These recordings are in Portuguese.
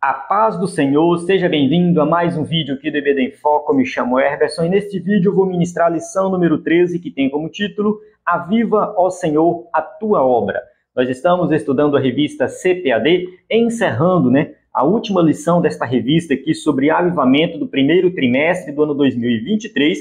A paz do Senhor, seja bem-vindo a mais um vídeo aqui do EBD em Foco. Eu me chamo Herberson e neste vídeo eu vou ministrar a lição número 13, que tem como título Aviva, ó Senhor, a tua obra. Nós estamos estudando a revista CPAD, encerrando a última lição desta revista aqui sobre avivamento do primeiro trimestre do ano 2023.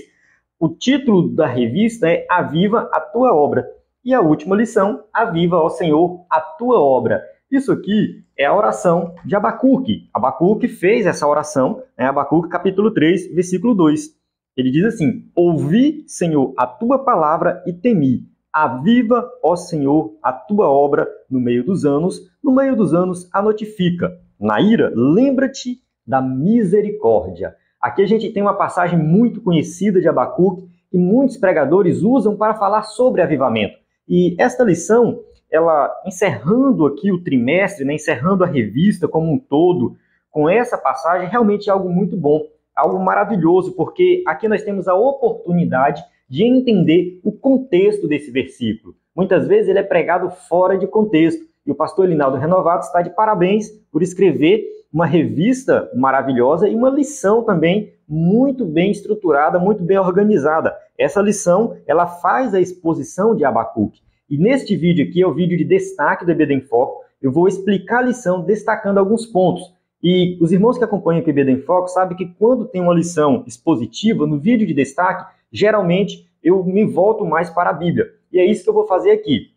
O título da revista é Aviva, a tua obra. E a última lição, Aviva, ó Senhor, a tua obra. Isso aqui é a oração de Abacuque. Abacuque fez essa oração, Abacuque capítulo 3, versículo 2. Ele diz assim: ouvi, Senhor, a tua palavra e temi. Aviva, ó Senhor, a tua obra no meio dos anos a notifica. Na ira, lembra-te da misericórdia. Aqui a gente tem uma passagem muito conhecida de Abacuque que muitos pregadores usam para falar sobre avivamento. E esta lição, ela encerrando aqui o trimestre, encerrando a revista como um todo, com essa passagem, realmente é algo muito bom, algo maravilhoso, porque aqui nós temos a oportunidade de entender o contexto desse versículo. Muitas vezes ele é pregado fora de contexto, e o pastor Linaldo Renovato está de parabéns por escrever uma revista maravilhosa e uma lição também muito bem estruturada, muito bem organizada. Essa lição, ela faz a exposição de Abacuque. E neste vídeo aqui é o vídeo de destaque do EBD em Foco. Eu vou explicar a lição destacando alguns pontos. E os irmãos que acompanham o EBD em Foco sabem que quando tem uma lição expositiva, no vídeo de destaque, geralmente eu me volto mais para a Bíblia. E é isso que eu vou fazer aqui.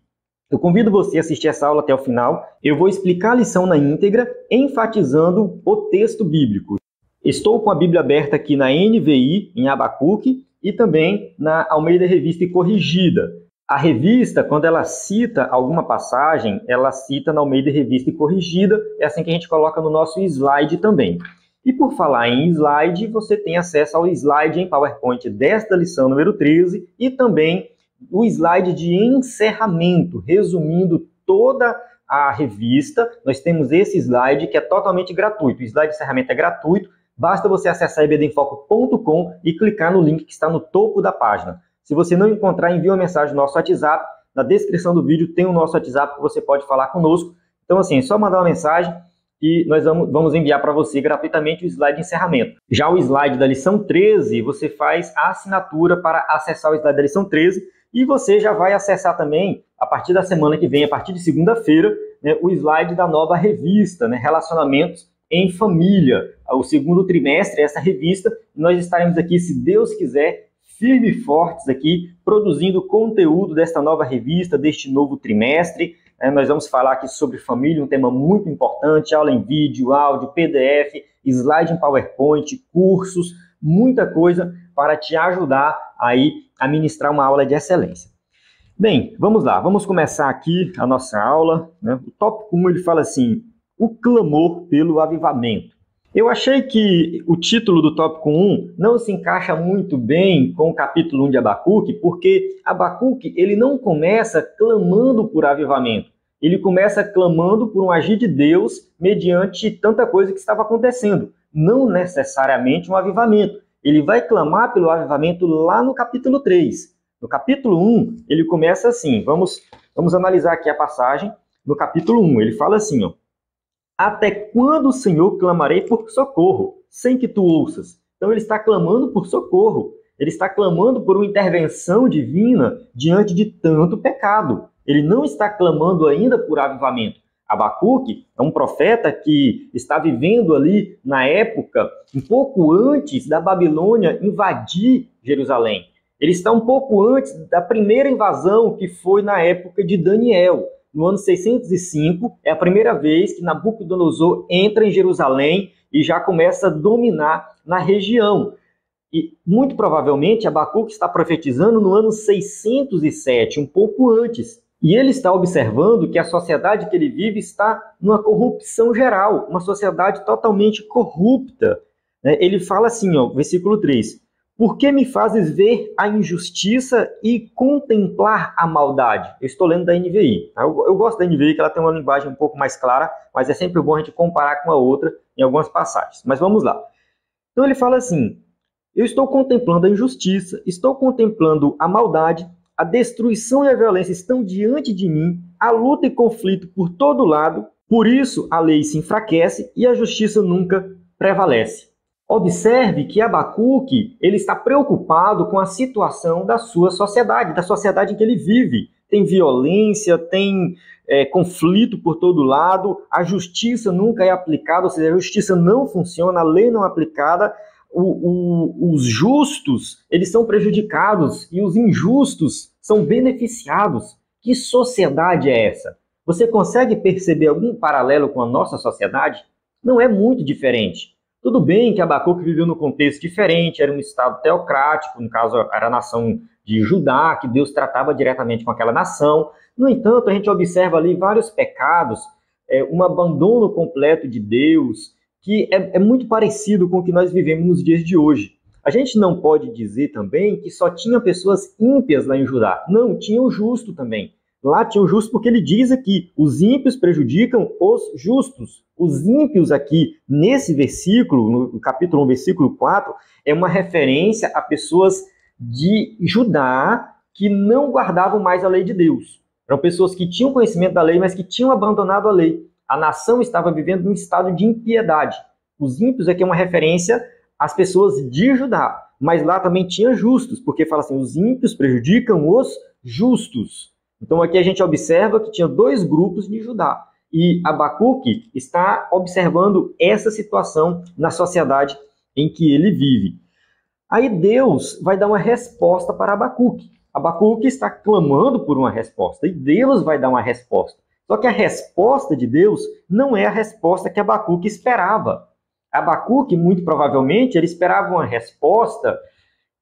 Eu convido você a assistir essa aula até o final. Eu vou explicar a lição na íntegra, enfatizando o texto bíblico. Estou com a Bíblia aberta aqui na NVI, em Abacuque, e também na Almeida Revista e Corrigida. A revista, quando ela cita alguma passagem, ela cita na Almeida Revista e Corrigida, é assim que a gente coloca no nosso slide também. E por falar em slide, você tem acesso ao slide em PowerPoint desta lição número 13 e também o slide de encerramento, resumindo toda a revista. Nós temos esse slide que é totalmente gratuito. O slide de encerramento é gratuito, basta você acessar ebdenfoco.com e clicar no link que está no topo da página. Se você não encontrar, envie uma mensagem no nosso WhatsApp. Na descrição do vídeo tem o nosso WhatsApp que você pode falar conosco. Então, assim, é só mandar uma mensagem e nós vamos enviar para você gratuitamente o slide de encerramento. Já o slide da lição 13, você faz a assinatura para acessar o slide da lição 13 e você já vai acessar também, a partir da semana que vem, a partir de segunda-feira, o slide da nova revista, Relacionamentos em Família. O segundo trimestre, essa revista, nós estaremos aqui, se Deus quiser, firmes e fortes aqui, produzindo conteúdo desta nova revista, deste novo trimestre. Nós vamos falar aqui sobre família, um tema muito importante, aula em vídeo, áudio, PDF, slide em PowerPoint, cursos, muita coisa para te ajudar aí a ministrar uma aula de excelência. Bem, vamos lá, vamos começar aqui a nossa aula. O tópico 1, ele fala assim, o clamor pelo avivamento. Eu achei que o título do tópico 1 não se encaixa muito bem com o capítulo 1 de Abacuque, porque Abacuque ele não começa clamando por avivamento. Ele começa clamando por um agir de Deus mediante tanta coisa que estava acontecendo. Não necessariamente um avivamento. Ele vai clamar pelo avivamento lá no capítulo 3. No capítulo 1, ele começa assim. Vamos analisar aqui a passagem no capítulo 1. Ele fala assim, ó. Até quando, Senhor, clamarei por socorro, sem que tu ouças? Então ele está clamando por socorro. Ele está clamando por uma intervenção divina diante de tanto pecado. Ele não está clamando ainda por avivamento. Abacuque é um profeta que está vivendo ali na época, um pouco antes da Babilônia invadir Jerusalém. Ele está um pouco antes da primeira invasão, que foi na época de Daniel. No ano 605, é a primeira vez que Nabucodonosor entra em Jerusalém e já começa a dominar na região. E, muito provavelmente, Abacuque está profetizando no ano 607, um pouco antes. E ele está observando que a sociedade que ele vive está numa corrupção geral, uma sociedade totalmente corrupta. Ele fala assim, ó, versículo 3, por que me fazes ver a injustiça e contemplar a maldade? Eu estou lendo da NVI. Eu gosto da NVI, que ela tem uma linguagem um pouco mais clara, mas é sempre bom a gente comparar com a outra em algumas passagens. Mas vamos lá. Então ele fala assim, eu estou contemplando a injustiça, estou contemplando a maldade, a destruição e a violência estão diante de mim, a luta e conflito por todo lado, Por isso, a lei se enfraquece e a justiça nunca prevalece. Observe que Abacuque ele está preocupado com a situação da sua sociedade, da sociedade em que ele vive. Tem violência, tem conflito por todo lado, a justiça nunca é aplicada, ou seja, a justiça não funciona, a lei não é aplicada, os justos eles são prejudicados e os injustos são beneficiados. Que sociedade é essa? Você consegue perceber algum paralelo com a nossa sociedade? Não é muito diferente. Tudo bem que Abacuque viveu num contexto diferente, era um estado teocrático, no caso era a nação de Judá, que Deus tratava diretamente com aquela nação. No entanto, a gente observa ali vários pecados, um abandono completo de Deus, que é muito parecido com o que nós vivemos nos dias de hoje. A gente não pode dizer também que só tinha pessoas ímpias lá em Judá. Não, tinha o justo também. Lá tinha o justo porque ele diz aqui, os ímpios prejudicam os justos. Os ímpios aqui, nesse versículo, no capítulo 1, versículo 4, é uma referência a pessoas de Judá que não guardavam mais a lei de Deus. Eram pessoas que tinham conhecimento da lei, mas que tinham abandonado a lei. A nação estava vivendo num estado de impiedade. Os ímpios aqui é uma referência às pessoas de Judá. Mas lá também tinha justos, porque fala assim, os ímpios prejudicam os justos. Então aqui a gente observa que tinha dois grupos de Judá. E Abacuque está observando essa situação na sociedade em que ele vive. Aí Deus vai dar uma resposta para Abacuque. Abacuque está clamando por uma resposta e Deus vai dar uma resposta. Só que a resposta de Deus não é a resposta que Abacuque esperava. Abacuque, muito provavelmente, ele esperava uma resposta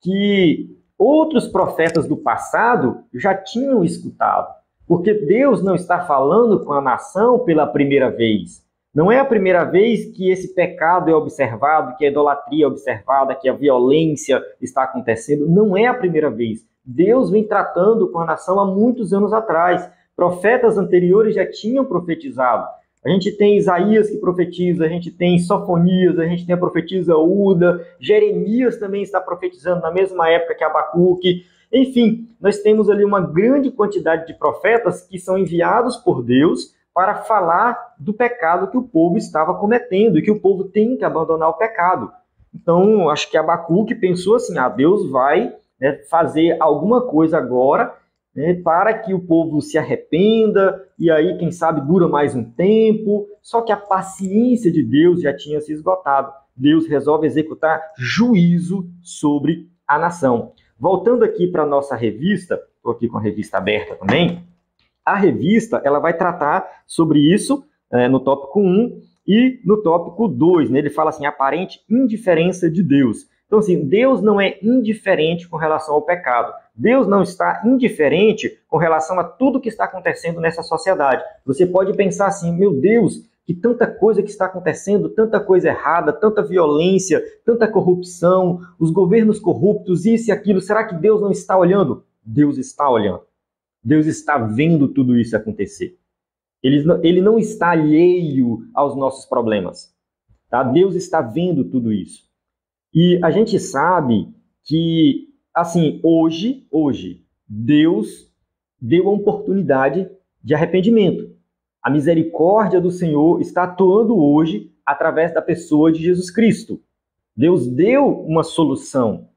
que outros profetas do passado já tinham escutado. Porque Deus não está falando com a nação pela primeira vez. Não é a primeira vez que esse pecado é observado, que a idolatria é observada, que a violência está acontecendo. Não é a primeira vez. Deus vem tratando com a nação há muitos anos atrás. Profetas anteriores já tinham profetizado. A gente tem Isaías que profetiza, a gente tem Sofonias, a gente tem a profetisa Uda, Jeremias também está profetizando na mesma época que Abacuque. Enfim, nós temos ali uma grande quantidade de profetas que são enviados por Deus para falar do pecado que o povo estava cometendo e que o povo tem que abandonar o pecado. Então, acho que Abacuque pensou assim, Deus vai fazer alguma coisa agora para que o povo se arrependa, e aí, quem sabe, dura mais um tempo. Só que a paciência de Deus já tinha se esgotado. Deus resolve executar juízo sobre a nação. Voltando aqui para a nossa revista, estou aqui com a revista aberta também, a revista ela vai tratar sobre isso no tópico 1 e no tópico 2. Ele fala assim, aparente indiferença de Deus. Então, assim, Deus não é indiferente com relação ao pecado. Deus não está indiferente com relação a tudo que está acontecendo nessa sociedade. Você pode pensar assim, meu Deus, que tanta coisa que está acontecendo, tanta coisa errada, tanta violência, tanta corrupção, os governos corruptos, isso e aquilo, será que Deus não está olhando? Deus está olhando. Deus está vendo tudo isso acontecer. Ele não está alheio aos nossos problemas. Tá? Deus está vendo tudo isso. E a gente sabe que, assim, hoje, Deus deu a oportunidade de arrependimento. A misericórdia do Senhor está atuando hoje através da pessoa de Jesus Cristo. Deus deu uma solução.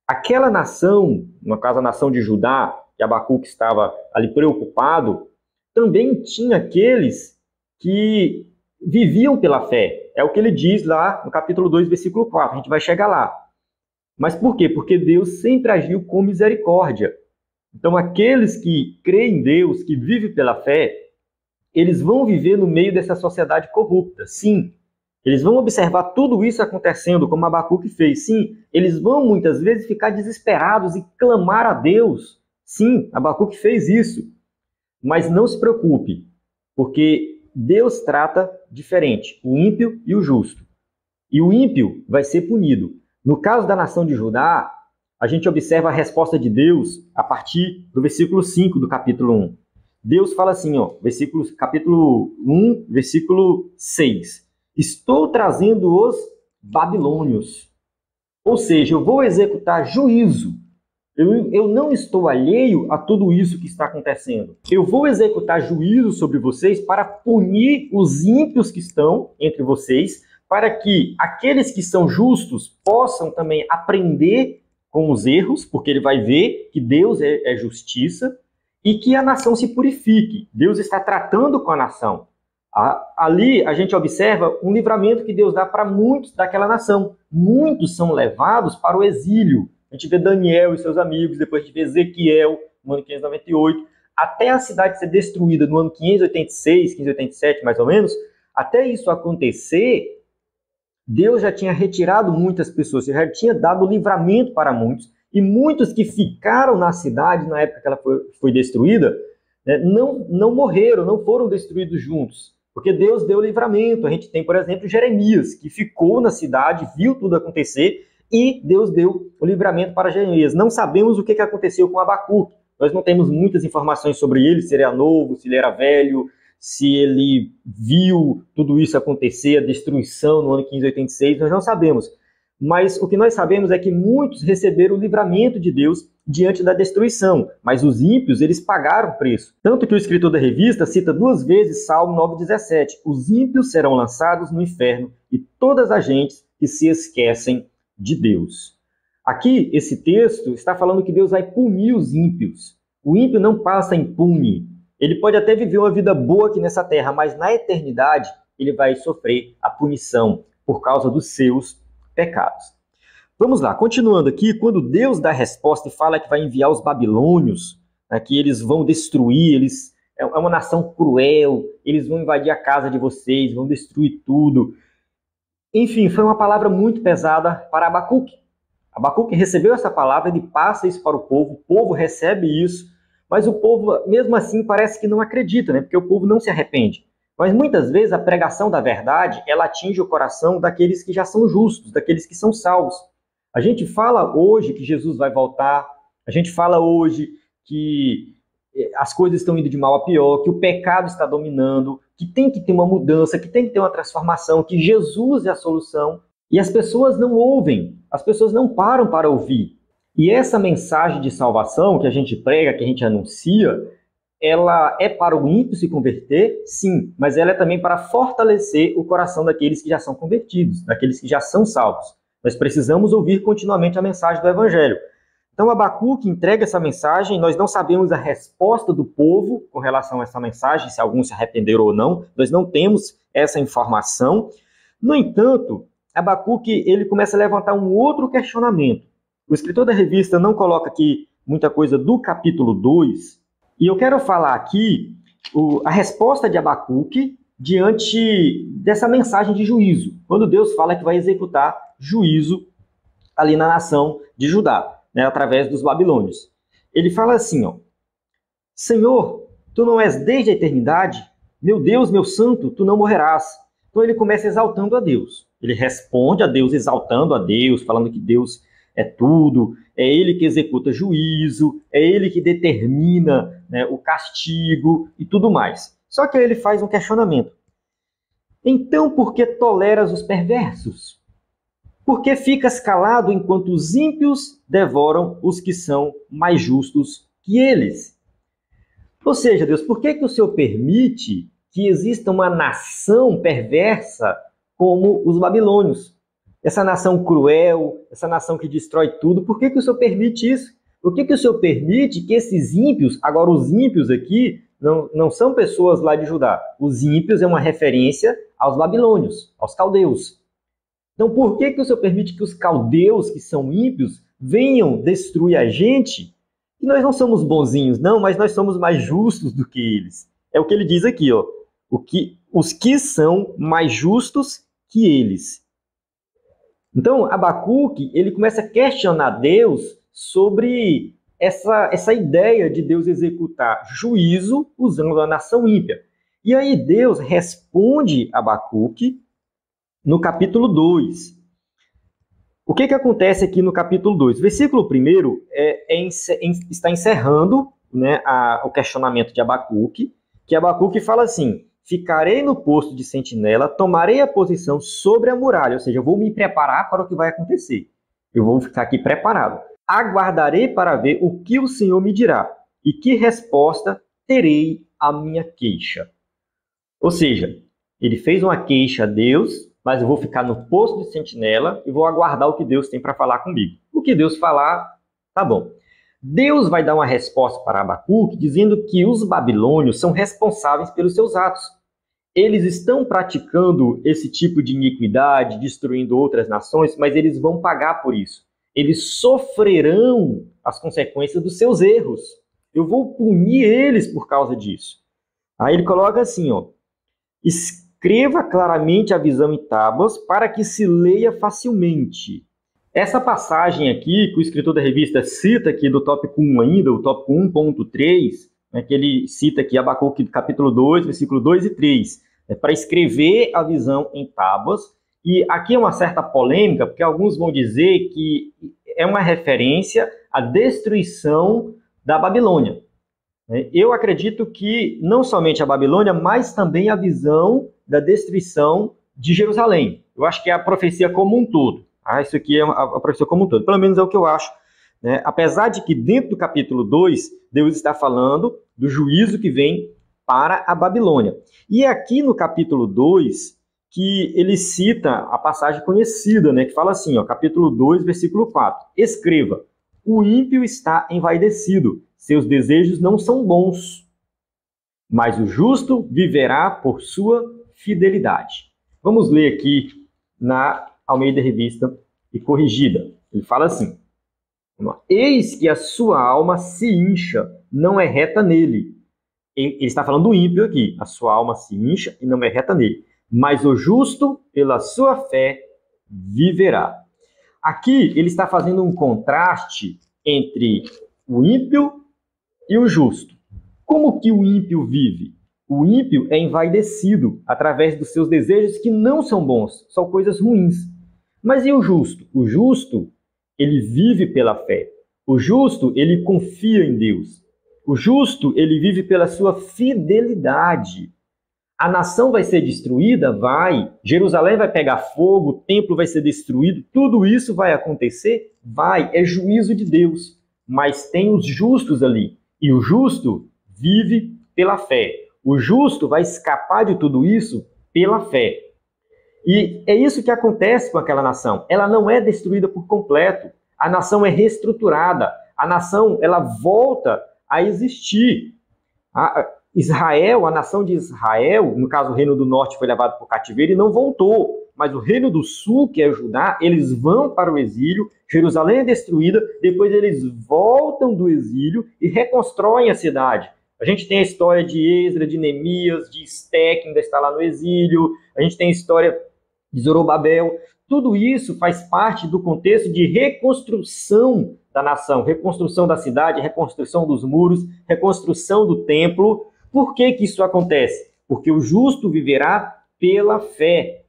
Aquela nação, no caso a nação de Judá, que Abacuque estava ali preocupado, também tinha aqueles que viviam pela fé. É o que ele diz lá no capítulo 2, versículo 4. A gente vai chegar lá. Mas por quê? Porque Deus sempre agiu com misericórdia. Então, aqueles que creem em Deus, que vivem pela fé, eles vão viver no meio dessa sociedade corrupta. Sim, eles vão observar tudo isso acontecendo, como Abacuque fez. Sim, eles vão muitas vezes ficar desesperados e clamar a Deus. Sim, Abacuque fez isso. Mas não se preocupe, porque Deus trata diferente, o ímpio e o justo. E o ímpio vai ser punido. No caso da nação de Judá, a gente observa a resposta de Deus a partir do versículo 5 do capítulo 1. Deus fala assim, capítulo 1, versículo 6. Estou trazendo os babilônios. Ou seja, eu vou executar juízo Eu não estou alheio a tudo isso que está acontecendo. Eu vou executar juízo sobre vocês para punir os ímpios que estão entre vocês, para que aqueles que são justos possam também aprender com os erros, porque ele vai ver que Deus é justiça, e que a nação se purifique. Deus está tratando com a nação. Ali a gente observa um livramento que Deus dá para muitos daquela nação. Muitos são levados para o exílio. A gente vê Daniel e seus amigos, depois a gente vê Ezequiel no ano 598, até a cidade ser destruída no ano 586, 587 mais ou menos. Até isso acontecer, Deus já tinha retirado muitas pessoas, já tinha dado livramento para muitos, e muitos que ficaram na cidade na época que ela foi destruída, né, não morreram, não foram destruídos juntos, porque Deus deu livramento. A gente tem, por exemplo, Jeremias, que ficou na cidade, viu tudo acontecer, e Deus deu o livramento para Jeremias. Não sabemos o que aconteceu com Abacuque. Nós não temos muitas informações sobre ele, se ele era novo, se ele era velho, se ele viu tudo isso acontecer, a destruição no ano 586, nós não sabemos. Mas o que nós sabemos é que muitos receberam o livramento de Deus diante da destruição, mas os ímpios, eles pagaram o preço. Tanto que o escritor da revista cita 2 vezes Salmo 9,17. Os ímpios serão lançados no inferno e todas as gentes que se esquecem de Deus. Aqui, esse texto está falando que Deus vai punir os ímpios. O ímpio não passa impune. Ele pode até viver uma vida boa aqui nessa terra, mas na eternidade ele vai sofrer a punição por causa dos seus pecados. Vamos lá, continuando aqui, quando Deus dá a resposta e fala que vai enviar os babilônios, né, que eles vão destruir, é uma nação cruel, eles vão invadir a casa de vocês, vão destruir tudo. Enfim, foi uma palavra muito pesada para Abacuque. Abacuque recebeu essa palavra, ele passa isso para o povo recebe isso, mas o povo, mesmo assim, parece que não acredita, né? Porque o povo não se arrepende. Mas muitas vezes a pregação da verdade, ela atinge o coração daqueles que já são justos, daqueles que são salvos. A gente fala hoje que Jesus vai voltar, a gente fala hoje que as coisas estão indo de mal a pior, que o pecado está dominando, que tem que ter uma mudança, que tem que ter uma transformação, que Jesus é a solução. E as pessoas não ouvem, as pessoas não param para ouvir. E essa mensagem de salvação que a gente prega, que a gente anuncia, ela é para o ímpio se converter, sim, mas ela é também para fortalecer o coração daqueles que já são convertidos, daqueles que já são salvos. Nós precisamos ouvir continuamente a mensagem do Evangelho. Então, Abacuque entrega essa mensagem, nós não sabemos a resposta do povo com relação a essa mensagem, se alguns se arrependeram ou não, nós não temos essa informação. No entanto, Abacuque ele começa a levantar um outro questionamento. O escritor da revista não coloca aqui muita coisa do capítulo 2, e eu quero falar aqui a resposta de Abacuque diante dessa mensagem de juízo, quando Deus fala que vai executar juízo ali na nação de Judá, né, através dos babilônios. Ele fala assim, ó: Senhor, tu não és desde a eternidade? Meu Deus, meu santo, tu não morrerás. Então ele começa exaltando a Deus. Ele responde a Deus, exaltando a Deus, falando que Deus é tudo, é ele que executa juízo, é ele que determina, né, o castigo e tudo mais. Só que aí ele faz um questionamento. Então, por que toleras os perversos? Por que ficas calado enquanto os ímpios devoram os que são mais justos que eles? Ou seja, Deus, por que o Senhor permite que exista uma nação perversa como os babilônios? Essa nação cruel, essa nação que destrói tudo, por que o Senhor permite isso? Por que o Senhor permite que esses ímpios, agora os ímpios aqui, não são pessoas lá de Judá. Os ímpios é uma referência aos babilônios, aos caldeus. Então, por que o Senhor permite que os caldeus, que são ímpios, venham destruir a gente? E nós não somos bonzinhos, não, mas nós somos mais justos do que eles. É o que ele diz aqui, ó. Os que são mais justos que eles. Então, Abacuque, ele começa a questionar Deus sobre essa ideia de Deus executar juízo usando a nação ímpia. E aí Deus responde a Abacuque no capítulo 2. O que acontece aqui no capítulo 2? Versículo 1 está encerrando, né, o questionamento de Abacuque, que Abacuque fala assim: ficarei no posto de sentinela, tomarei a posição sobre a muralha, ou seja, eu vou me preparar para o que vai acontecer. Eu vou ficar aqui preparado. aguardarei para ver o que o Senhor me dirá e que resposta terei à minha queixa. Ou seja, ele fez uma queixa a Deus, mas eu vou ficar no posto de sentinela e vou aguardar o que Deus tem para falar comigo. O que Deus falar, tá bom. Deus vai dar uma resposta para Abacuque dizendo que os babilônios são responsáveis pelos seus atos. Eles estão praticando esse tipo de iniquidade, destruindo outras nações, mas eles vão pagar por isso. Eles sofrerão as consequências dos seus erros. Eu vou punir eles por causa disso. Aí ele coloca assim, ó: escreva claramente a visão em tábuas para que se leia facilmente. Essa passagem aqui, que o escritor da revista cita aqui do tópico 1 ainda, o tópico 1.3, né, que ele cita aqui Abacuque capítulo 2, versículo 2 e 3, para escrever a visão em tábuas. E aqui é uma certa polêmica, porque alguns vão dizer que é uma referência à destruição da Babilônia. Eu acredito que não somente a Babilônia, mas também a visão da destruição de Jerusalém. Eu acho que é a profecia como um todo. Isso aqui é a profecia como um todo. Pelo menos é o que eu acho. Apesar de que dentro do capítulo 2, Deus está falando do juízo que vem para a Babilônia. E é aqui no capítulo 2 que ele cita a passagem conhecida, que fala assim, ó, capítulo 2, versículo 4. Escreva: o ímpio está envaidecido, seus desejos não são bons, mas o justo viverá por sua fidelidade. Vamos ler aqui na Almeida Revista e Corrigida. Ele fala assim: eis que a sua alma se incha, não é reta nele. Ele está falando do ímpio aqui. A sua alma se incha e não é reta nele. Mas o justo, pela sua fé, viverá. Aqui ele está fazendo um contraste entre o ímpio e o justo. Como que o ímpio vive? O ímpio é envaidecido através dos seus desejos que não são bons, são coisas ruins. Mas e o justo? O justo, ele vive pela fé. O justo, ele confia em Deus. O justo, ele vive pela sua fidelidade. A nação vai ser destruída? Vai. Jerusalém vai pegar fogo, o templo vai ser destruído. Tudo isso vai acontecer? Vai. É juízo de Deus. Mas tem os justos ali. E o justo vive pela fé. O justo vai escapar de tudo isso pela fé. E é isso que acontece com aquela nação. Ela não é destruída por completo. A nação é reestruturada. A nação, ela volta a existir. Israel, a nação de Israel, no caso o reino do norte foi levado para o cativeiro e não voltou. Mas o reino do sul, que é Judá, eles vão para o exílio, Jerusalém é destruída, depois eles voltam do exílio e reconstroem a cidade. A gente tem a história de Esdras, de Neemias, de Esté, que ainda está lá no exílio, a gente tem a história de Zorobabel. Tudo isso faz parte do contexto de reconstrução da nação, reconstrução da cidade, reconstrução dos muros, reconstrução do templo. Por que que isso acontece? Porque o justo viverá pela fé.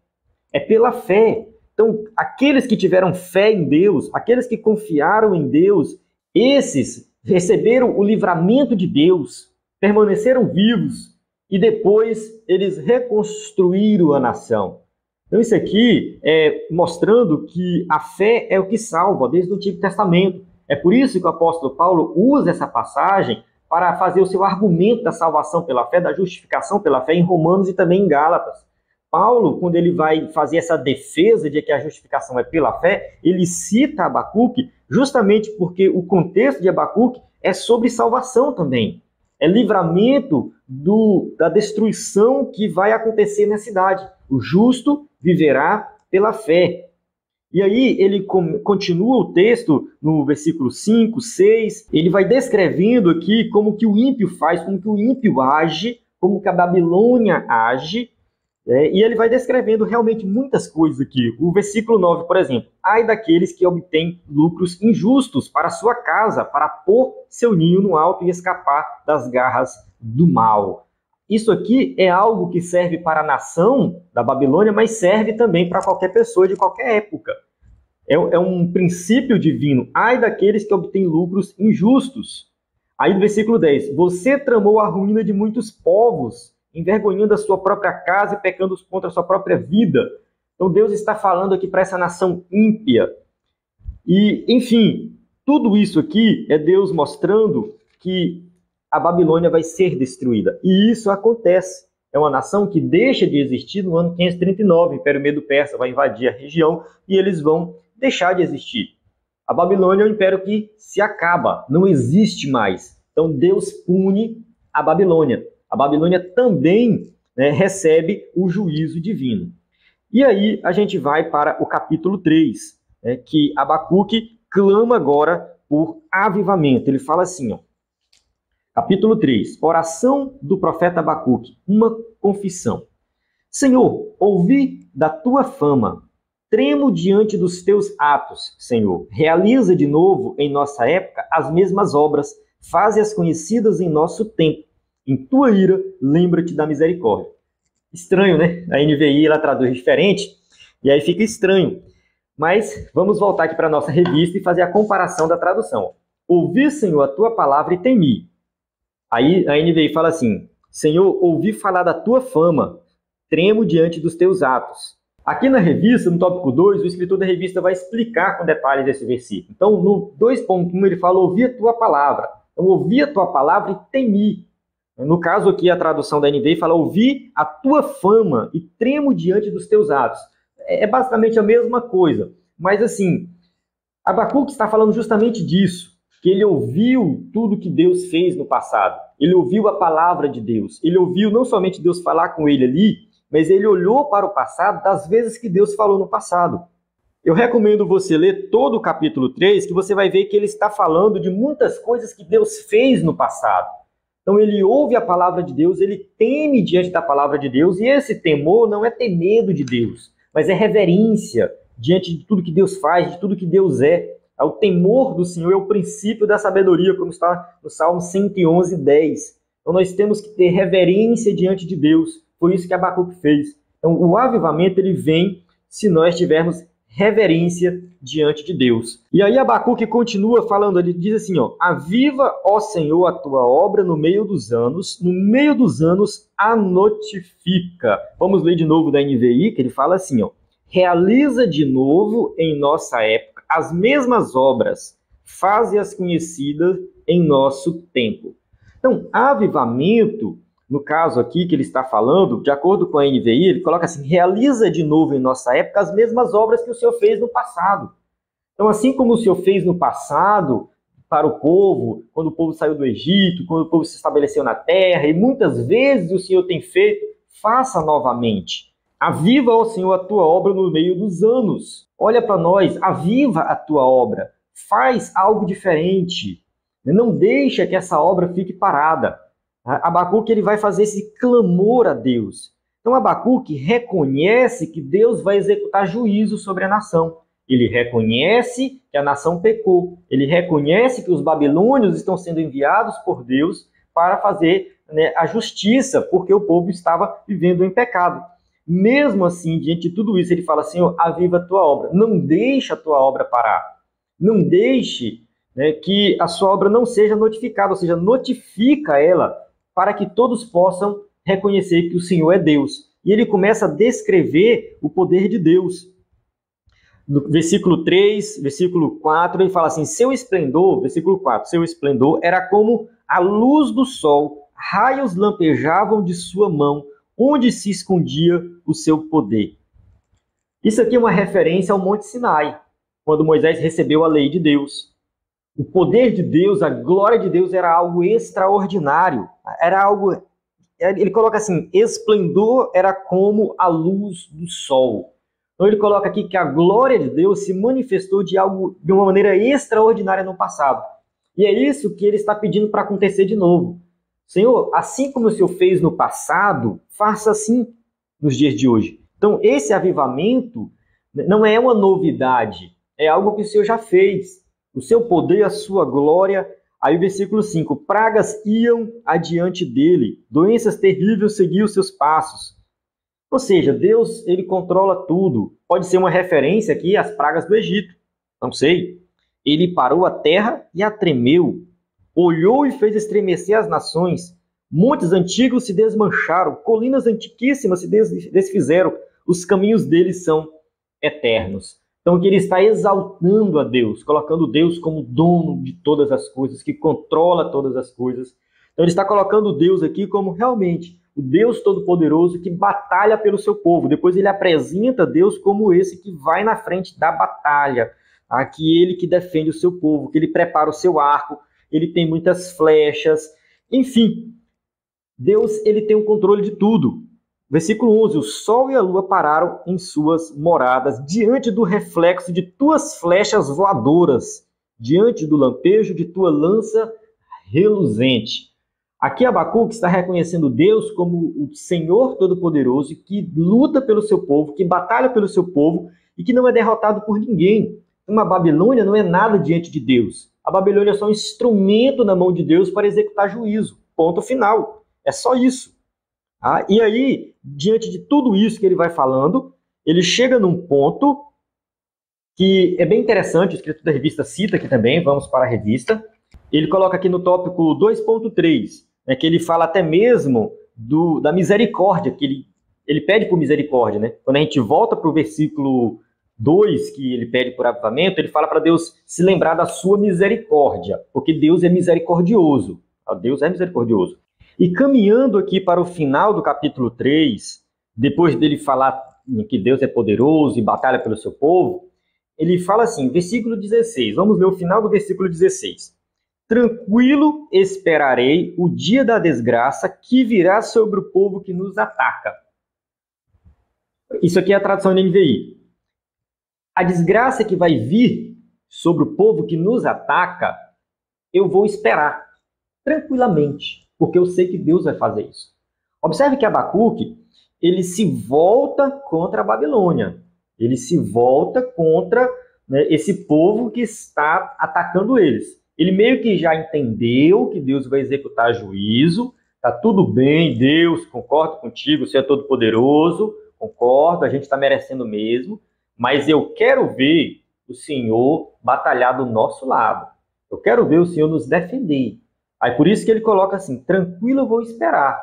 É pela fé. Então, aqueles que tiveram fé em Deus, aqueles que confiaram em Deus, esses receberam o livramento de Deus, permaneceram vivos e depois eles reconstruíram a nação. Então, isso aqui é mostrando que a fé é o que salva desde o Antigo Testamento. É por isso que o apóstolo Paulo usa essa passagem para fazer o seu argumento da salvação pela fé, da justificação pela fé em Romanos e também em Gálatas. Paulo, quando ele vai fazer essa defesa de que a justificação é pela fé, ele cita Abacuque justamente porque o contexto de Abacuque é sobre salvação também. É livramento da destruição que vai acontecer na cidade. O justo viverá pela fé. E aí ele continua o texto no versículo 5, 6, ele vai descrevendo aqui como que o ímpio faz, como que o ímpio age, como que a Babilônia age, e ele vai descrevendo realmente muitas coisas aqui. O versículo 9, por exemplo: ai daqueles que obtêm lucros injustos para sua casa, para pôr seu ninho no alto e escapar das garras do mal. Isso aqui é algo que serve para a nação da Babilônia, mas serve também para qualquer pessoa de qualquer época. É um princípio divino. Ai daqueles que obtêm lucros injustos. Aí no versículo 10, você tramou a ruína de muitos povos, envergonhando a sua própria casa e pecando contra a sua própria vida. Então Deus está falando aqui para essa nação ímpia. E, enfim, Tudo isso aqui é Deus mostrando que a Babilônia vai ser destruída. E isso acontece. É uma nação que deixa de existir no ano 539. O Império Medo-Persa vai invadir a região e eles vão deixar de existir. A Babilônia é um império que se acaba, não existe mais. Então Deus pune a Babilônia. A Babilônia também, né, recebe o juízo divino. E aí a gente vai para o capítulo 3, né, que Abacuque clama agora por avivamento. Ele fala assim, ó, capítulo 3, oração do profeta Abacuque, uma confissão. Senhor, ouvi da tua fama, tremo diante dos teus atos, Senhor. Realiza de novo em nossa época as mesmas obras, faze-as conhecidas em nosso tempo. Em tua ira, lembra-te da misericórdia. Estranho, né? A NVI ela traduz diferente, e aí fica estranho. Mas vamos voltar aqui para a nossa revista e fazer a comparação da tradução. Ouvi, Senhor, a tua palavra e temi. Aí a NVI fala assim, Senhor, ouvi falar da tua fama, tremo diante dos teus atos. Aqui na revista, no tópico 2, o escritor da revista vai explicar com detalhes esse versículo. Então, no 2.1, ele fala, ouvi a tua palavra. Então, ouvi a tua palavra e temi. No caso aqui, a tradução da NVI fala, ouvi a tua fama e tremo diante dos teus atos. É basicamente a mesma coisa. Mas, assim, Abacuque está falando justamente disso, que ele ouviu tudo que Deus fez no passado. Ele ouviu a palavra de Deus. Ele ouviu não somente Deus falar com ele ali, mas ele olhou para o passado das vezes que Deus falou no passado. Eu recomendo você ler todo o capítulo 3, que você vai ver que ele está falando de muitas coisas que Deus fez no passado. Então ele ouve a palavra de Deus, ele teme diante da palavra de Deus, e esse temor não é ter medo de Deus, mas é reverência diante de tudo que Deus faz, de tudo que Deus é. O temor do Senhor é o princípio da sabedoria, como está no Salmo 111, 10. Então nós temos que ter reverência diante de Deus. Foi isso que Abacuque fez. Então o avivamento ele vem se nós tivermos reverência diante de Deus. E aí Abacuque continua falando, ele diz assim, ó, aviva, ó Senhor, a tua obra no meio dos anos a notifica. Vamos ler de novo da NVI, que ele fala assim, ó, realiza de novo em nossa época as mesmas obras, faze-as conhecidas em nosso tempo. Então, avivamento, no caso aqui que ele está falando, de acordo com a NVI, ele coloca assim, realiza de novo em nossa época as mesmas obras que o Senhor fez no passado. Então, assim como o Senhor fez no passado para o povo, quando o povo saiu do Egito, quando o povo se estabeleceu na terra, e muitas vezes o Senhor tem feito, faça novamente. Aviva, ó Senhor, a tua obra no meio dos anos. Olha para nós, aviva a tua obra. Faz algo diferente. Não deixa que essa obra fique parada. Abacuque ele vai fazer esse clamor a Deus. Então Abacuque reconhece que Deus vai executar juízo sobre a nação. Ele reconhece que a nação pecou. Ele reconhece que os babilônios estão sendo enviados por Deus para fazer, né, a justiça, porque o povo estava vivendo em pecado. Mesmo assim, diante de tudo isso, ele fala, Senhor, aviva a tua obra. Não deixe a tua obra parar. Não deixe, né, que a sua obra não seja notificada, ou seja, notifica ela para que todos possam reconhecer que o Senhor é Deus. E ele começa a descrever o poder de Deus. No versículo 3, versículo 4, ele fala assim, seu esplendor, versículo 4, seu esplendor era como a luz do sol, raios lampejavam de sua mão, onde se escondia o seu poder. Isso aqui é uma referência ao Monte Sinai, quando Moisés recebeu a lei de Deus. O poder de Deus, a glória de Deus era algo extraordinário. Era algo, ele coloca assim, esplendor era como a luz do sol. Então ele coloca aqui que a glória de Deus se manifestou de uma maneira extraordinária no passado. E é isso que ele está pedindo para acontecer de novo. Senhor, assim como o Senhor fez no passado, faça assim nos dias de hoje. Então, esse avivamento não é uma novidade, é algo que o Senhor já fez. O seu poder, a sua glória. Aí o versículo 5, pragas iam adiante dele, doenças terríveis seguiam seus passos. Ou seja, Deus, ele controla tudo. Pode ser uma referência aqui às pragas do Egito, não sei. Ele parou a terra e a tremeu. Olhou e fez estremecer as nações. Montes antigos se desmancharam, colinas antiquíssimas se desfizeram. Os caminhos deles são eternos. Então, que ele está exaltando a Deus, colocando Deus como dono de todas as coisas, que controla todas as coisas. Então, ele está colocando Deus aqui como realmente o Deus Todo-Poderoso que batalha pelo seu povo. Depois ele apresenta Deus como esse que vai na frente da batalha, tá? Que ele que defende o seu povo, que ele prepara o seu arco, ele tem muitas flechas, enfim. Deus ele tem o controle de tudo. Versículo 11, o sol e a lua pararam em suas moradas, diante do reflexo de tuas flechas voadoras, diante do lampejo de tua lança reluzente. Aqui Abacuque está reconhecendo Deus como o Senhor Todo-Poderoso, que luta pelo seu povo, que batalha pelo seu povo e que não é derrotado por ninguém. Uma Babilônia não é nada diante de Deus. A Babilônia é só um instrumento na mão de Deus para executar juízo. Ponto final. É só isso. E aí, diante de tudo isso que ele vai falando, ele chega num ponto que é bem interessante, o escritor da revista cita aqui também, vamos para a revista. Ele coloca aqui no tópico 2.3, né, que ele fala até mesmo da misericórdia, que ele pede por misericórdia. Né? Quando a gente volta para o versículo 2, que ele pede por avivamento, ele fala para Deus se lembrar da sua misericórdia, porque Deus é misericordioso. Deus é misericordioso. E caminhando aqui para o final do capítulo 3, depois dele falar que Deus é poderoso e batalha pelo seu povo, ele fala assim, versículo 16, vamos ler o final do versículo 16. Tranquilo esperarei o dia da desgraça que virá sobre o povo que nos ataca. Isso aqui é a tradução da NVI. A desgraça que vai vir sobre o povo que nos ataca, eu vou esperar tranquilamente, porque eu sei que Deus vai fazer isso. Observe que Abacuque, ele se volta contra a Babilônia. Ele se volta contra, né, esse povo que está atacando eles. Ele meio que já entendeu que Deus vai executar juízo. Tá tudo bem, Deus, concordo contigo, você é todo poderoso, concordo, a gente está merecendo mesmo, mas eu quero ver o Senhor batalhar do nosso lado. Eu quero ver o Senhor nos defender. Aí por isso que ele coloca assim, tranquilo eu vou esperar.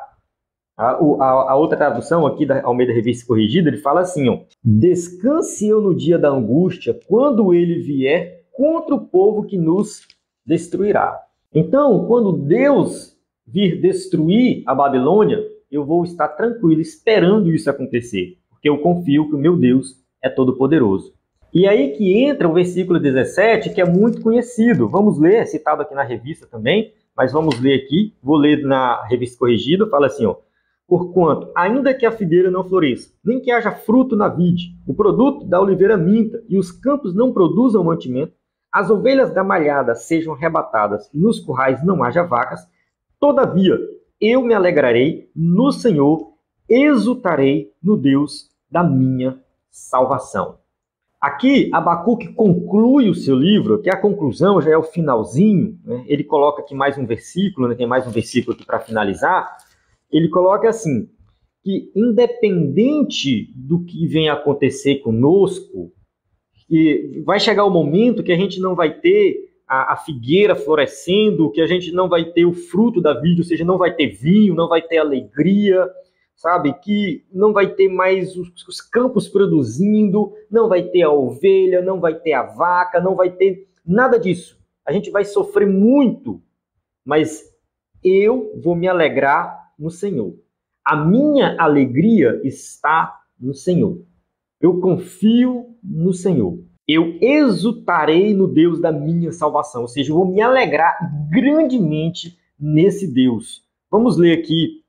A outra tradução aqui da Almeida Revista Corrigida, ele fala assim, ó, descanse eu no dia da angústia, quando ele vier contra o povo que nos destruirá. Então, quando Deus vir destruir a Babilônia, eu vou estar tranquilo, esperando isso acontecer, porque eu confio que o meu Deus é todo-poderoso. E aí que entra o versículo 17, que é muito conhecido. Vamos ler, é citado aqui na revista também, mas vamos ler aqui, vou ler na Revista Corrigida, fala assim, ó, porquanto, ainda que a figueira não floresça, nem que haja fruto na vide, o produto da oliveira minta, e os campos não produzam mantimento, as ovelhas da malhada sejam arrebatadas, e nos currais não haja vacas, todavia, eu me alegrarei no Senhor, exultarei no Deus da minha salvação. Aqui, Abacuque conclui o seu livro, que a conclusão já é o finalzinho, né? Ele coloca aqui mais um versículo, né? Tem mais um versículo aqui para finalizar. Ele coloca assim, que independente do que venha acontecer conosco, e vai chegar o momento que a gente não vai ter a figueira florescendo, que a gente não vai ter o fruto da vide, ou seja, não vai ter vinho, não vai ter alegria, sabe? Que não vai ter mais os campos produzindo, não vai ter a ovelha, não vai ter a vaca, não vai ter nada disso. A gente vai sofrer muito, mas eu vou me alegrar no Senhor. A minha alegria está no Senhor. Eu confio no Senhor. Eu exultarei no Deus da minha salvação, ou seja, eu vou me alegrar grandemente nesse Deus. Vamos ler aqui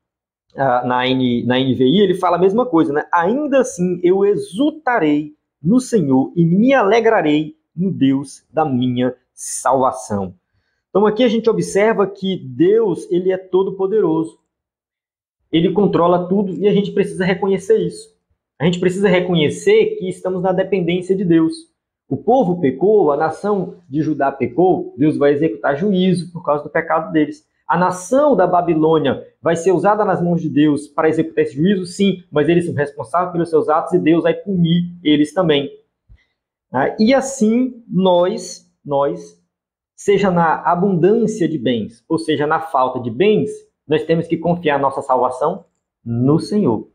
na NVI, ele fala a mesma coisa, né? Ainda assim, eu exultarei no Senhor e me alegrarei no Deus da minha salvação. Então aqui a gente observa que Deus, ele é todo poderoso. Ele controla tudo e a gente precisa reconhecer isso. A gente precisa reconhecer que estamos na dependência de Deus. O povo pecou, a nação de Judá pecou, Deus vai executar juízo por causa do pecado deles. A nação da Babilônia vai ser usada nas mãos de Deus para executar esse juízo? Sim, mas eles são responsáveis pelos seus atos e Deus vai punir eles também. E assim, nós, seja na abundância de bens, ou seja, na falta de bens, nós temos que confiar nossa salvação no Senhor.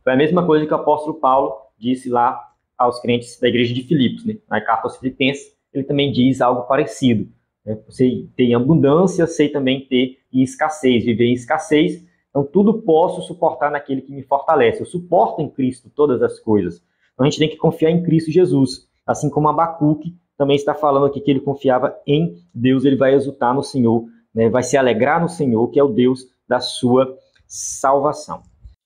Foi a mesma coisa que o apóstolo Paulo disse lá aos crentes da igreja de Filipos, né? Na carta aos Filipenses, ele também diz algo parecido. Você tem abundância, sei também ter em escassez, viver em escassez. Então, tudo posso suportar naquele que me fortalece. Eu suporto em Cristo todas as coisas. Então, a gente tem que confiar em Cristo Jesus. Assim como Abacuque também está falando aqui que ele confiava em Deus, ele vai exultar no Senhor, né? Vai se alegrar no Senhor, que é o Deus da sua salvação.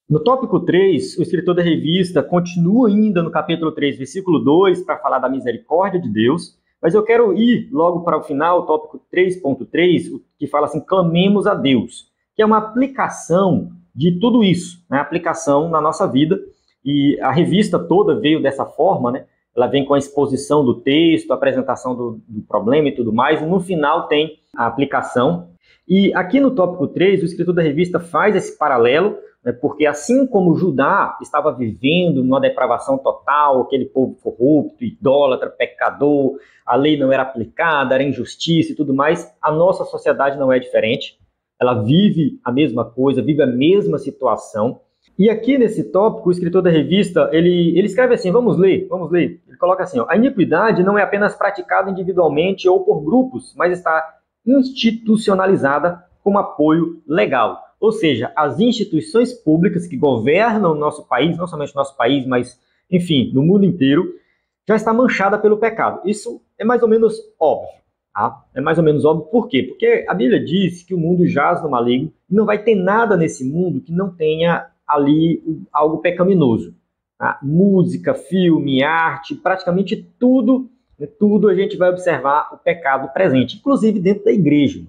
No tópico 3, o escritor da revista continua ainda no capítulo 3, versículo 2, para falar da misericórdia de Deus, mas eu quero ir logo para o final, o tópico 3.3, que fala assim, clamemos a Deus, que é uma aplicação de tudo isso, né? Aplicação na nossa vida, e a revista toda veio dessa forma, né? Ela vem com a exposição do texto, a apresentação do problema e tudo mais, e no final tem a aplicação. E aqui no tópico 3, o escritor da revista faz esse paralelo, né? Porque assim como Judá estava vivendo numa depravação total, aquele povo corrupto, idólatra, pecador, a lei não era aplicada, era injustiça e tudo mais, a nossa sociedade não é diferente. Ela vive a mesma coisa, vive a mesma situação. E aqui nesse tópico, o escritor da revista, ele escreve assim, vamos ler. Ele coloca assim, ó, a iniquidade não é apenas praticada individualmente ou por grupos, mas está institucionalizada como apoio legal. Ou seja, as instituições públicas que governam o nosso país, não somente o nosso país, mas, enfim, no mundo inteiro, já está manchada pelo pecado. Isso é mais ou menos óbvio. Tá? É mais ou menos óbvio por quê? Porque a Bíblia diz que o mundo jaz no maligno e não vai ter nada nesse mundo que não tenha ali algo pecaminoso. Tá? Música, filme, arte, praticamente tudo a gente vai observar o pecado presente, inclusive dentro da igreja.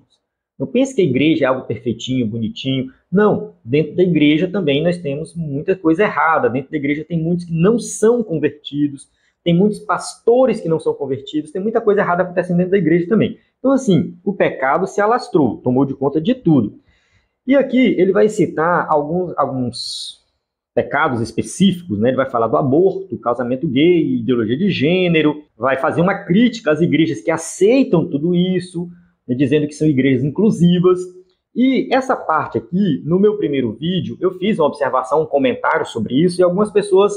Não pense que a igreja é algo perfeitinho, bonitinho. Não, dentro da igreja também nós temos muita coisa errada. Dentro da igreja tem muitos que não são convertidos, tem muitos pastores que não são convertidos, tem muita coisa errada acontecendo dentro da igreja também. Então, assim, o pecado se alastrou, tomou de conta de tudo. E aqui ele vai citar alguns pecados específicos, né? Ele vai falar do aborto, casamento gay, ideologia de gênero, vai fazer uma crítica às igrejas que aceitam tudo isso, né? Dizendo que são igrejas inclusivas. E essa parte aqui, no meu primeiro vídeo, eu fiz uma observação, um comentário sobre isso, e algumas pessoas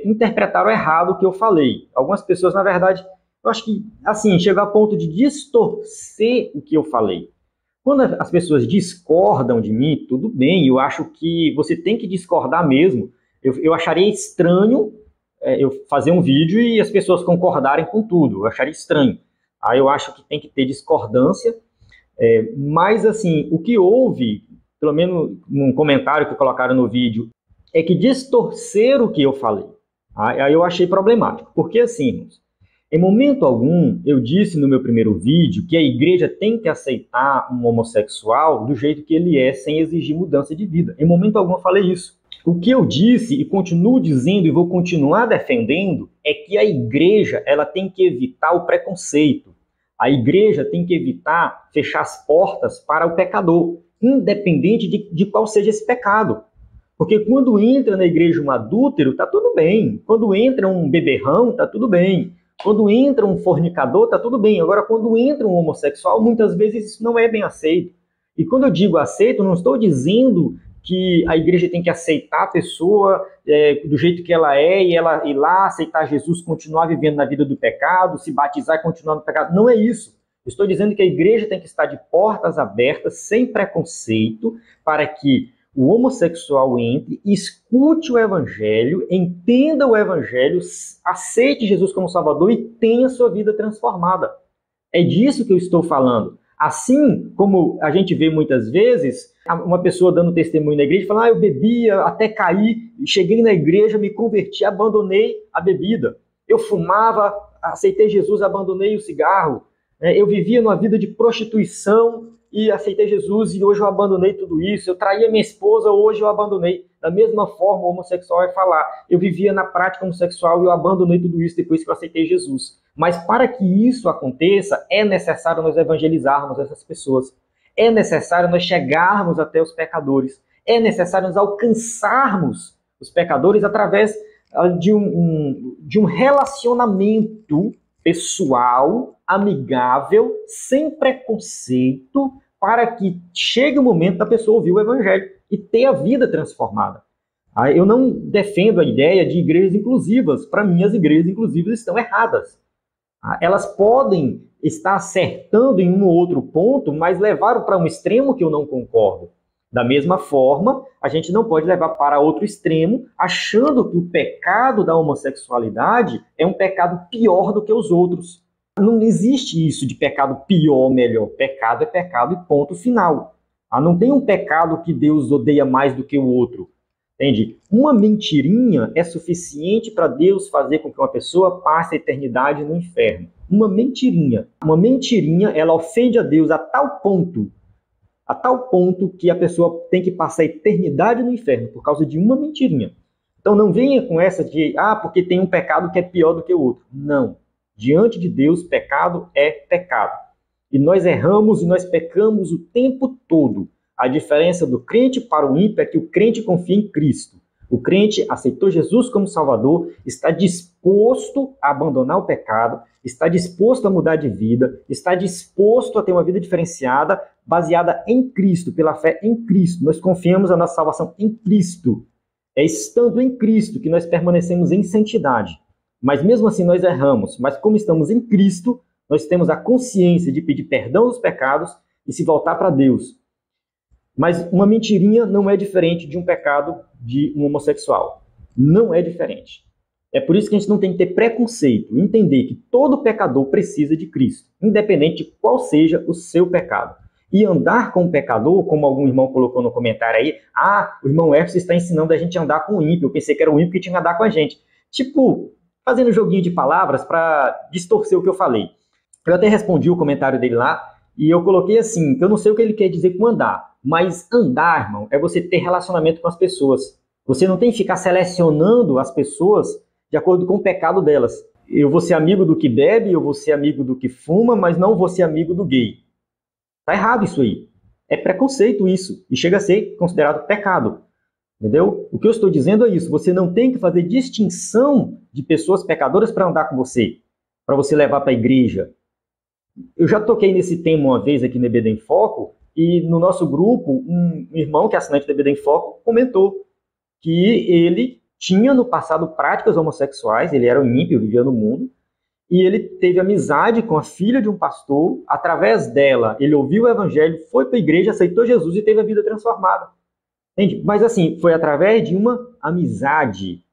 interpretaram errado o que eu falei. Algumas pessoas, na verdade, eu acho que, assim, chegou a ponto de distorcer o que eu falei. Quando as pessoas discordam de mim, tudo bem, eu acho que você tem que discordar mesmo. Eu acharia estranho eu fazer um vídeo e as pessoas concordarem com tudo, eu acharia estranho. Aí eu acho que tem que ter discordância, mas assim, o que houve, pelo menos num comentário que colocaram no vídeo, é que distorcer o que eu falei. Aí eu achei problemático, porque assim, irmãos, em momento algum, eu disse no meu primeiro vídeo que a igreja tem que aceitar um homossexual do jeito que ele é, sem exigir mudança de vida. Em momento algum eu falei isso. O que eu disse e continuo dizendo e vou continuar defendendo é que a igreja ela tem que evitar o preconceito. A igreja tem que evitar fechar as portas para o pecador, independente de qual seja esse pecado. Porque quando entra na igreja um adúltero, está tudo bem. Quando entra um beberrão, está tudo bem. Quando entra um fornicador, está tudo bem. Agora, quando entra um homossexual, muitas vezes isso não é bem aceito. E quando eu digo aceito, não estou dizendo que a igreja tem que aceitar a pessoa do jeito que ela é e ela ir lá aceitar Jesus, continuar vivendo na vida do pecado, se batizar e continuar no pecado. Não é isso. Eu estou dizendo que a igreja tem que estar de portas abertas, sem preconceito, para que o homossexual entre, escute o evangelho, entenda o evangelho, aceite Jesus como Salvador e tenha sua vida transformada. É disso que eu estou falando. Assim como a gente vê muitas vezes uma pessoa dando testemunho na igreja, falando, eu bebia até cair, cheguei na igreja, me converti, abandonei a bebida. Eu fumava, aceitei Jesus, abandonei o cigarro. Eu vivia numa vida de prostituição e aceitei Jesus e hoje eu abandonei tudo isso. Eu traía minha esposa, hoje eu abandonei. Da mesma forma, o homossexual vai falar, eu vivia na prática homossexual e eu abandonei tudo isso depois que eu aceitei Jesus. Mas para que isso aconteça, é necessário nós evangelizarmos essas pessoas. É necessário nós chegarmos até os pecadores. É necessário nós alcançarmos os pecadores através de um relacionamento pessoal, amigável, sem preconceito, para que chegue o momento da pessoa ouvir o evangelho e ter a vida transformada. Eu não defendo a ideia de igrejas inclusivas. Para mim, as igrejas inclusivas estão erradas. Elas podem estar acertando em um ou outro ponto, mas levaram para um extremo que eu não concordo. Da mesma forma, a gente não pode levar para outro extremo, achando que o pecado da homossexualidade é um pecado pior do que os outros. Não existe isso de pecado pior ou melhor. Pecado é pecado e ponto final. Não tem um pecado que Deus odeia mais do que o outro. Entende? Uma mentirinha é suficiente para Deus fazer com que uma pessoa passe a eternidade no inferno. Uma mentirinha. Uma mentirinha, ela ofende a Deus a tal ponto que a pessoa tem que passar a eternidade no inferno por causa de uma mentirinha. Então não venha com essa de, porque tem um pecado que é pior do que o outro. Não. Diante de Deus, pecado é pecado. E nós erramos e nós pecamos o tempo todo. A diferença do crente para o ímpio é que o crente confia em Cristo. O crente aceitou Jesus como Salvador, está disposto a abandonar o pecado, está disposto a mudar de vida, está disposto a ter uma vida diferenciada, baseada em Cristo, pela fé em Cristo. Nós confiamos a nossa salvação em Cristo. É estando em Cristo que nós permanecemos em santidade. Mas mesmo assim nós erramos. Mas como estamos em Cristo, nós temos a consciência de pedir perdão dos pecados e se voltar para Deus. Mas uma mentirinha não é diferente de um pecado de um homossexual. Não é diferente. É por isso que a gente não tem que ter preconceito, entender que todo pecador precisa de Cristo, independente de qual seja o seu pecado. E andar com o pecador, como algum irmão colocou no comentário aí, o irmão Everson está ensinando a gente a andar com o ímpio. Eu pensei que era o ímpio que tinha que andar com a gente. Tipo, fazendo joguinho de palavras para distorcer o que eu falei. Eu até respondi o comentário dele lá, e eu coloquei assim, que eu não sei o que ele quer dizer com andar, mas andar, irmão, é você ter relacionamento com as pessoas. Você não tem que ficar selecionando as pessoas de acordo com o pecado delas. Eu vou ser amigo do que bebe, eu vou ser amigo do que fuma, mas não vou ser amigo do gay. Tá errado isso aí. É preconceito isso, e chega a ser considerado pecado. Entendeu? O que eu estou dizendo é isso, você não tem que fazer distinção de pessoas pecadoras para andar com você, para você levar para a igreja. Eu já toquei nesse tema uma vez aqui no EBD em Foco, e no nosso grupo, um irmão que é assinante do EBD em Foco comentou que ele tinha no passado práticas homossexuais, ele era um ímpio, vivia no mundo, e ele teve amizade com a filha de um pastor, através dela ele ouviu o evangelho, foi para a igreja, aceitou Jesus e teve a vida transformada. Entende? Mas assim, foi através de uma amizade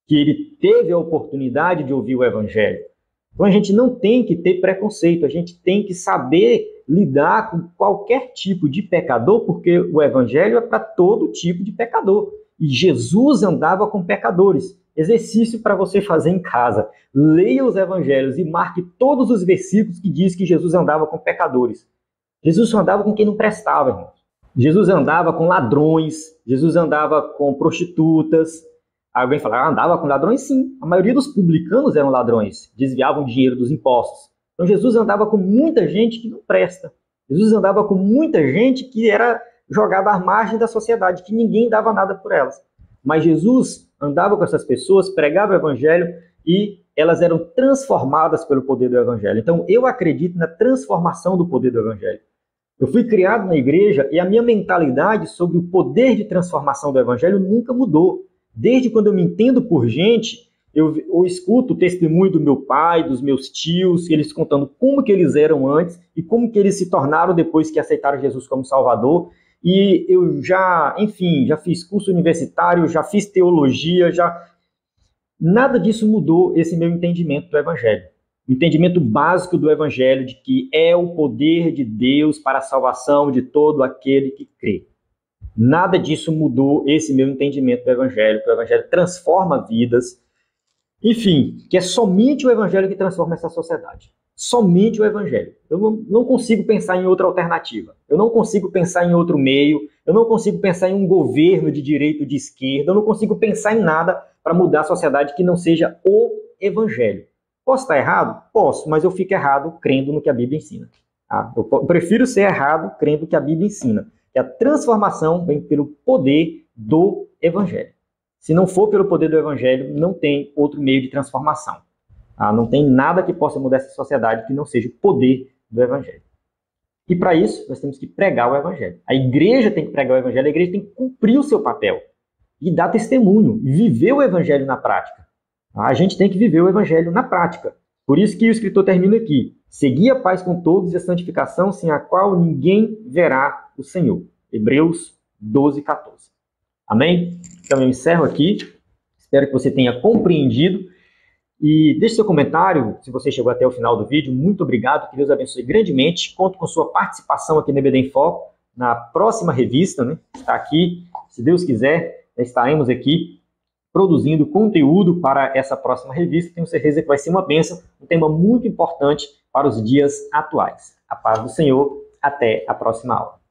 que ele teve a oportunidade de ouvir o evangelho. Então a gente não tem que ter preconceito, a gente tem que saber lidar com qualquer tipo de pecador, porque o evangelho é para todo tipo de pecador. E Jesus andava com pecadores. Exercício para você fazer em casa. Leia os evangelhos e marque todos os versículos que diz que Jesus andava com pecadores. Jesus só andava com quem não prestava, irmão. Jesus andava com ladrões, Jesus andava com prostitutas. Alguém fala, andava com ladrões? Sim. A maioria dos publicanos eram ladrões, desviavam dinheiro dos impostos. Então Jesus andava com muita gente que não presta. Jesus andava com muita gente que era jogada à margem da sociedade, que ninguém dava nada por elas. Mas Jesus andava com essas pessoas, pregava o evangelho e elas eram transformadas pelo poder do evangelho. Então eu acredito na transformação do poder do evangelho. Eu fui criado na igreja e a minha mentalidade sobre o poder de transformação do evangelho nunca mudou. Desde quando eu me entendo por gente, eu escuto o testemunho do meu pai, dos meus tios, eles contando como que eles eram antes e como que eles se tornaram depois que aceitaram Jesus como Salvador. E eu já fiz curso universitário, já fiz teologia, nada disso mudou esse meu entendimento do evangelho. O entendimento básico do evangelho de que é o poder de Deus para a salvação de todo aquele que crê. Nada disso mudou esse meu entendimento do evangelho, que o evangelho transforma vidas. Enfim, que é somente o evangelho que transforma essa sociedade. Somente o evangelho. Eu não consigo pensar em outra alternativa. Eu não consigo pensar em outro meio. Eu não consigo pensar em um governo de direita ou de esquerda. Eu não consigo pensar em nada para mudar a sociedade que não seja o evangelho. Posso estar errado? Posso, mas eu fico errado crendo no que a Bíblia ensina. Eu prefiro ser errado crendo no que a Bíblia ensina. Que a transformação vem pelo poder do evangelho. Se não for pelo poder do evangelho, não tem outro meio de transformação. Não tem nada que possa mudar essa sociedade que não seja o poder do evangelho. E para isso, nós temos que pregar o evangelho. A igreja tem que pregar o evangelho, a igreja tem que cumprir o seu papel. e dar testemunho, e viver o evangelho na prática. A gente tem que viver o evangelho na prática. Por isso que o escritor termina aqui: segui a paz com todos e a santificação, sem a qual ninguém verá o Senhor. Hebreus 12, 14. Amém? Então eu encerro aqui. Espero que você tenha compreendido. E deixe seu comentário, se você chegou até o final do vídeo. Muito obrigado, que Deus abençoe grandemente. Conto com sua participação aqui no EBD em Foco, na próxima revista, né? Está aqui, se Deus quiser, estaremos aqui produzindo conteúdo para essa próxima revista. Tenho certeza que vai ser uma bênção, um tema muito importante para os dias atuais. A paz do Senhor, até a próxima aula.